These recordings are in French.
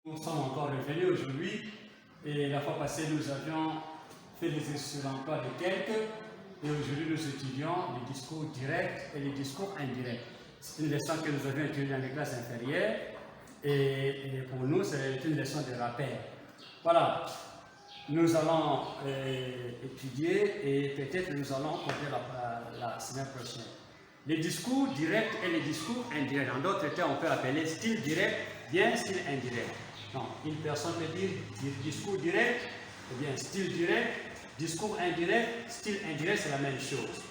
Nous sommes encore revenus aujourd'hui et la fois passée nous avions fait des études sur l'emploi de quelques et aujourd'hui nous étudions les discours directs et les discours indirects. C'est une leçon que nous avions étudiée dans les classes inférieures et pour nous c'est une leçon de rappel. Voilà, nous allons étudier et peut-être nous allons compter la semaine prochaine. Les discours directs et les discours indirects. En d'autres termes, on peut appeler style direct, bien style indirect. Donc, une personne peut dire discours direct, ou bien style direct, discours indirect, style indirect, c'est la même chose.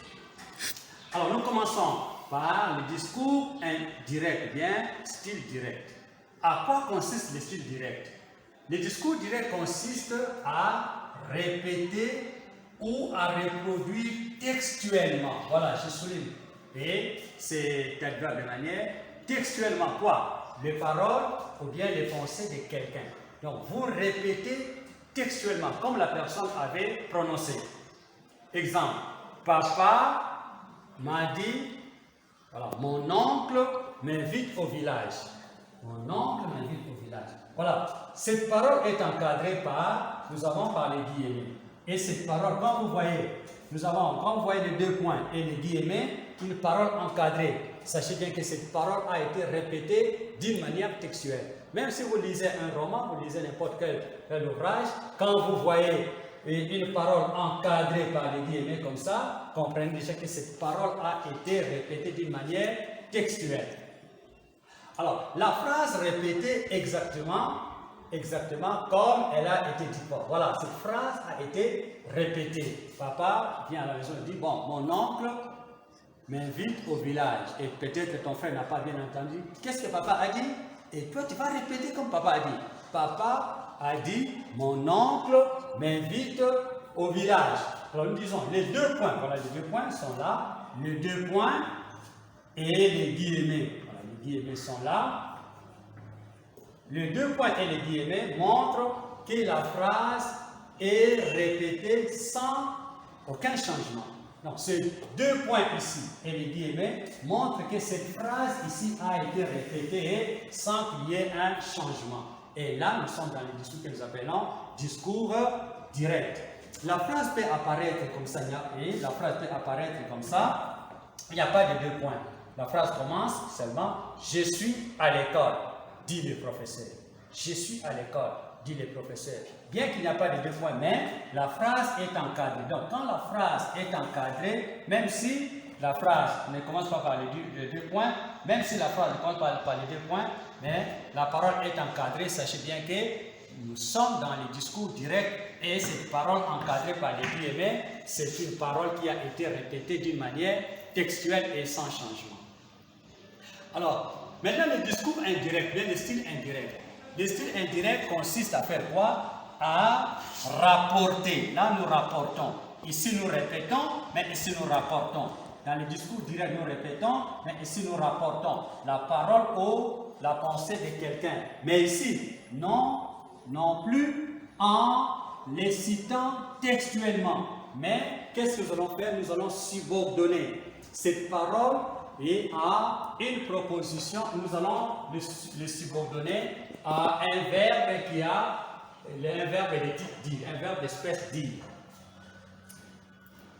Alors, nous commençons par le discours indirect, bien style direct. À quoi consiste le style direct? Le discours direct consiste à répéter ou à reproduire textuellement. Voilà, je souligne. Et c'est adverbe de manière textuellement quoi? Les paroles ou bien les pensées de quelqu'un. Donc vous répétez textuellement comme la personne avait prononcé. Exemple, papa m'a dit, voilà, mon oncle m'invite au village. Mon oncle m'invite au village. Voilà, cette parole est encadrée par, nous avons par les guillemets. Et cette parole, quand vous voyez, quand vous voyez les deux points et les guillemets, une parole encadrée. Sachez bien que cette parole a été répétée d'une manière textuelle. Même si vous lisez un roman, vous lisez n'importe quel ouvrage, quand vous voyez une parole encadrée par les guillemets comme ça, comprenez déjà que cette parole a été répétée d'une manière textuelle. Alors, la phrase répétée exactement comme elle a été dite. Bon, voilà, cette phrase a été répétée. Papa vient à la maison et dit, bon, mon oncle m'invite au village. Et peut-être que ton frère n'a pas bien entendu. Qu'est-ce que papa a dit? Et toi, tu vas répéter comme papa a dit. Papa a dit, mon oncle m'invite au village. Alors nous disons, les deux points, voilà, les deux points sont là. Les deux points et les guillemets. Voilà, les guillemets sont là. Les deux points et les guillemets montrent que la phrase est répétée sans aucun changement. Donc, ces deux points ici et les guillemets montrent que cette phrase ici a été répétée sans qu'il y ait un changement. Et là, nous sommes dans les discours que nous appelons discours direct. La phrase peut apparaître comme ça, et la phrase peut apparaître comme ça. Il n'y a pas de deux points. La phrase commence seulement « Je suis à l'école », dit le professeur. « Je suis à l'école », dit le professeur. Bien qu'il n'y a pas de deux points, mais la phrase est encadrée. Donc, quand la phrase est encadrée, même si la phrase ne commence pas par les deux points, même si la phrase ne commence pas par les deux points, mais la parole est encadrée, sachez bien que nous sommes dans les discours directs et cette parole encadrée par les guillemets, c'est une parole qui a été répétée d'une manière textuelle et sans changement. Alors, maintenant le discours indirect, bien le style indirect. Le style indirect consiste à faire quoi? À rapporter. Là, nous rapportons. Ici, nous répétons, mais ici, nous rapportons. Dans le discours direct, nous répétons, mais ici, nous rapportons la parole ou la pensée de quelqu'un. Mais ici, non plus en les citant textuellement. Mais qu'est-ce que nous allons faire? Nous allons subordonner cette parole et à une proposition, nous allons le subordonner à un verbe qui a un verbe de type dit, un verbe d'espèce dit.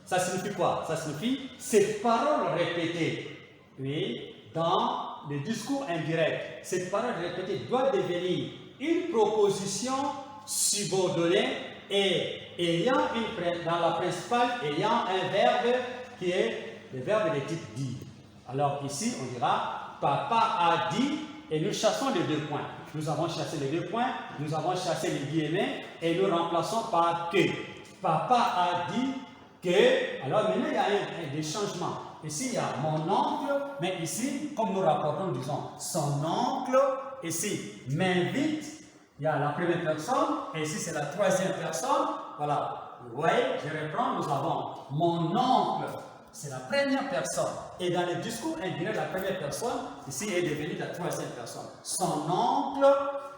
Ça signifie quoi? Ça signifie cette parole répétée, oui, dans le discours indirect. Cette parole répétée doit devenir une proposition subordonnée et dans la principale ayant un verbe qui est le verbe de type dit. Alors ici, on dira papa a dit et nous chassons les deux points. Nous avons chassé les deux points, nous avons chassé les guillemets et nous remplaçons par que. Papa a dit que. Alors maintenant, il y a des changements. Ici, il y a mon oncle, mais ici, comme nous rapportons, nous disons son oncle. Ici, m'invite. Il y a la première personne et ici, c'est la troisième personne. Voilà. Vous voyez, je reprends, nous avons mon oncle. C'est la première personne. Et dans le discours indirect, la première personne, ici est devenue la troisième personne. Son oncle,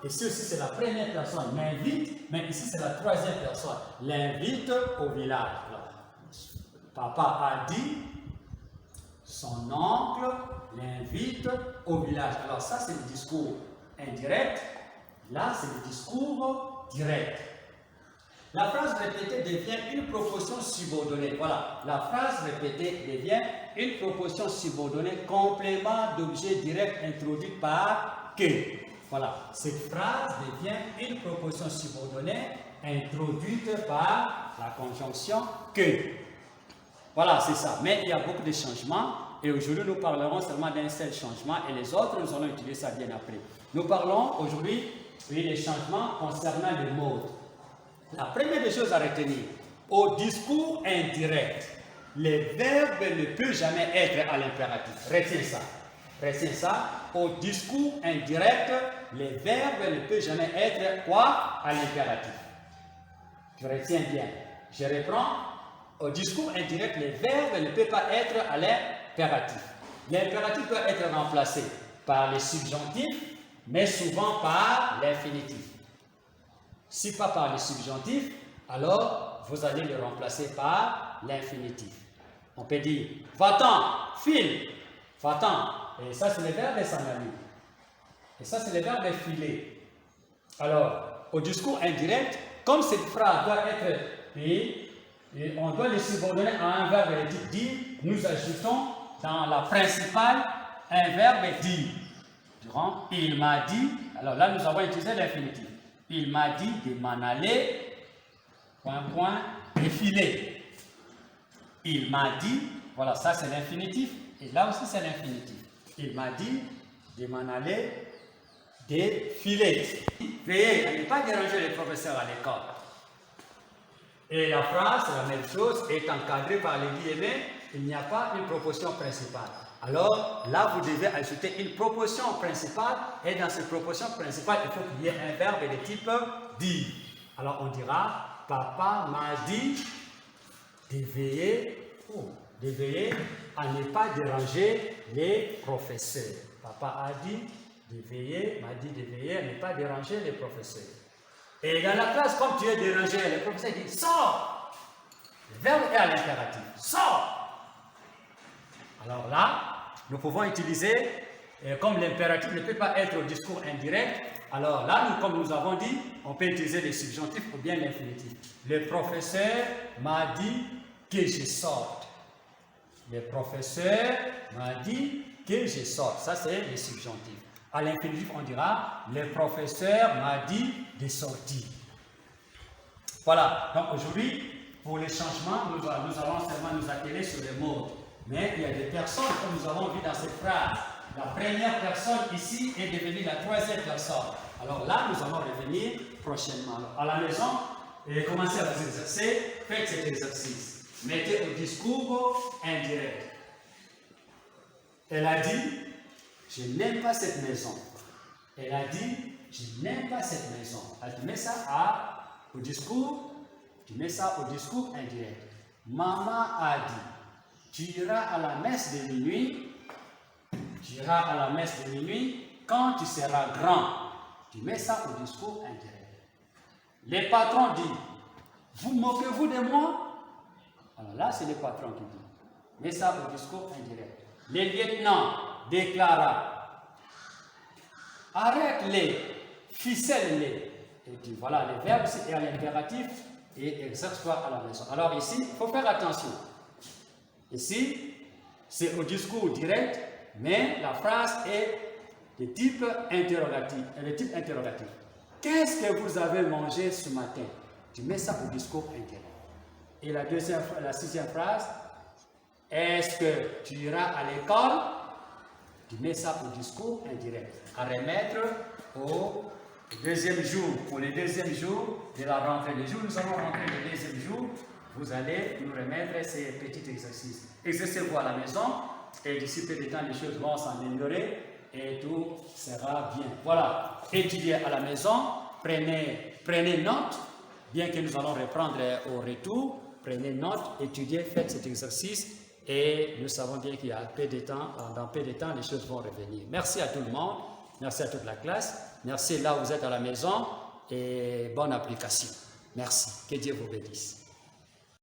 ici aussi c'est la première personne, m'invite, mais ici c'est la troisième personne. L'invite au village. Alors, papa a dit, son oncle l'invite au village. Alors ça c'est le discours indirect. Là, c'est le discours direct. La phrase répétée devient une proposition subordonnée. Voilà, la phrase répétée devient une proposition subordonnée, complément d'objet direct introduit par que. Voilà, cette phrase devient une proposition subordonnée introduite par la conjonction que. Voilà, c'est ça. Mais il y a beaucoup de changements et aujourd'hui nous parlerons seulement d'un seul changement et les autres, nous allons utiliser ça bien après. Nous parlons aujourd'hui des changements concernant le mode. La première des choses à retenir, au discours indirect, le verbe ne peut jamais être à l'impératif. Retiens ça. Retiens ça. Au discours indirect, le verbe ne peut jamais être quoi? À l'impératif. Tu retiens bien. Je reprends. Au discours indirect, le verbe ne peut pas être à l'impératif. L'impératif peut être remplacé par le subjonctif, mais souvent par l'infinitif. Si pas par le subjonctif, alors vous allez le remplacer par l'infinitif. On peut dire va-t'en, file, va-t'en. Et ça, c'est le verbe s'en aller. Et ça, c'est le verbe filer. Alors, au discours indirect, comme cette phrase doit être et on doit le subordonner à un verbe dire, nous ajoutons dans la principale un verbe dire. Durant il m'a dit, alors là, nous avons utilisé l'infinitif. Il m'a dit de m'en aller, défiler. Il m'a dit, voilà, ça c'est l'infinitif, et là aussi c'est l'infinitif. Il m'a dit de m'en aller, défiler. Veillez à ne pas déranger les professeurs à l'école. Et la phrase, c'est la même chose, est encadrée par les guillemets, il n'y a pas une proposition principale. Alors là, vous devez ajouter une proposition principale et dans cette proposition principale, il faut qu'il y ait un verbe de type dire. Alors on dira, papa m'a dit de veiller à ne pas déranger les professeurs. Papa a dit de veiller, m'a dit de veiller à ne pas déranger les professeurs. Et dans la classe, comme tu es dérangé, le professeur dit sors. Le verbe est à l'impératif. Sors. Alors là, nous pouvons utiliser, comme l'impératif ne peut pas être au discours indirect, alors là, comme nous avons dit, on peut utiliser le subjonctif ou bien l'infinitif. Le professeur m'a dit que je sorte. Le professeur m'a dit que je sorte. Ça, c'est le subjonctif. À l'infinitif, on dira, le professeur m'a dit de sortir. Voilà, donc aujourd'hui, pour les changements, nous allons seulement nous atteler sur les modes. Mais il y a des personnes, comme nous avons vu dans cette phrase, la première personne ici est devenue la troisième personne. Alors là, nous allons revenir prochainement. Alors, à la maison, commencez à vous exercer, faites cet exercice. Mettez au discours indirect. Elle a dit, je n'aime pas cette maison. Elle a dit, je n'aime pas cette maison. Alors, tu mets ça au discours, indirect. Maman a dit, tu iras à la messe de minuit, quand tu seras grand. Tu mets ça au discours indirect. Les patrons disent, vous moquez-vous de moi? Alors là, c'est le patron qui dit. Mets ça au discours indirect. Les lieutenants déclara, arrête-les, ficelle-les. Et puis voilà, le verbe est à l'impératif et exerce-toi à la maison. Alors ici, il faut faire attention. Ici, c'est au discours direct, mais la phrase est de type interrogatif. Qu'est-ce que vous avez mangé ce matin? Tu mets ça au discours indirect. Et la sixième phrase, est-ce que tu iras à l'école? Tu mets ça au discours indirect. À remettre au deuxième jour. Pour le deuxième jour de la rentrée. Le jour où nous allons rentrer le deuxième jour, vous allez nous remettre ces petits exercices. Exercez-vous à la maison et d'ici peu de temps, les choses vont s'améliorer et tout sera bien. Voilà, étudiez à la maison, prenez note, bien que nous allons reprendre au retour, prenez note, étudiez, faites cet exercice et nous savons bien qu'il y a peu de temps, dans peu de temps, les choses vont revenir. Merci à tout le monde, merci à toute la classe, merci là où vous êtes à la maison et bonne application. Merci, que Dieu vous bénisse.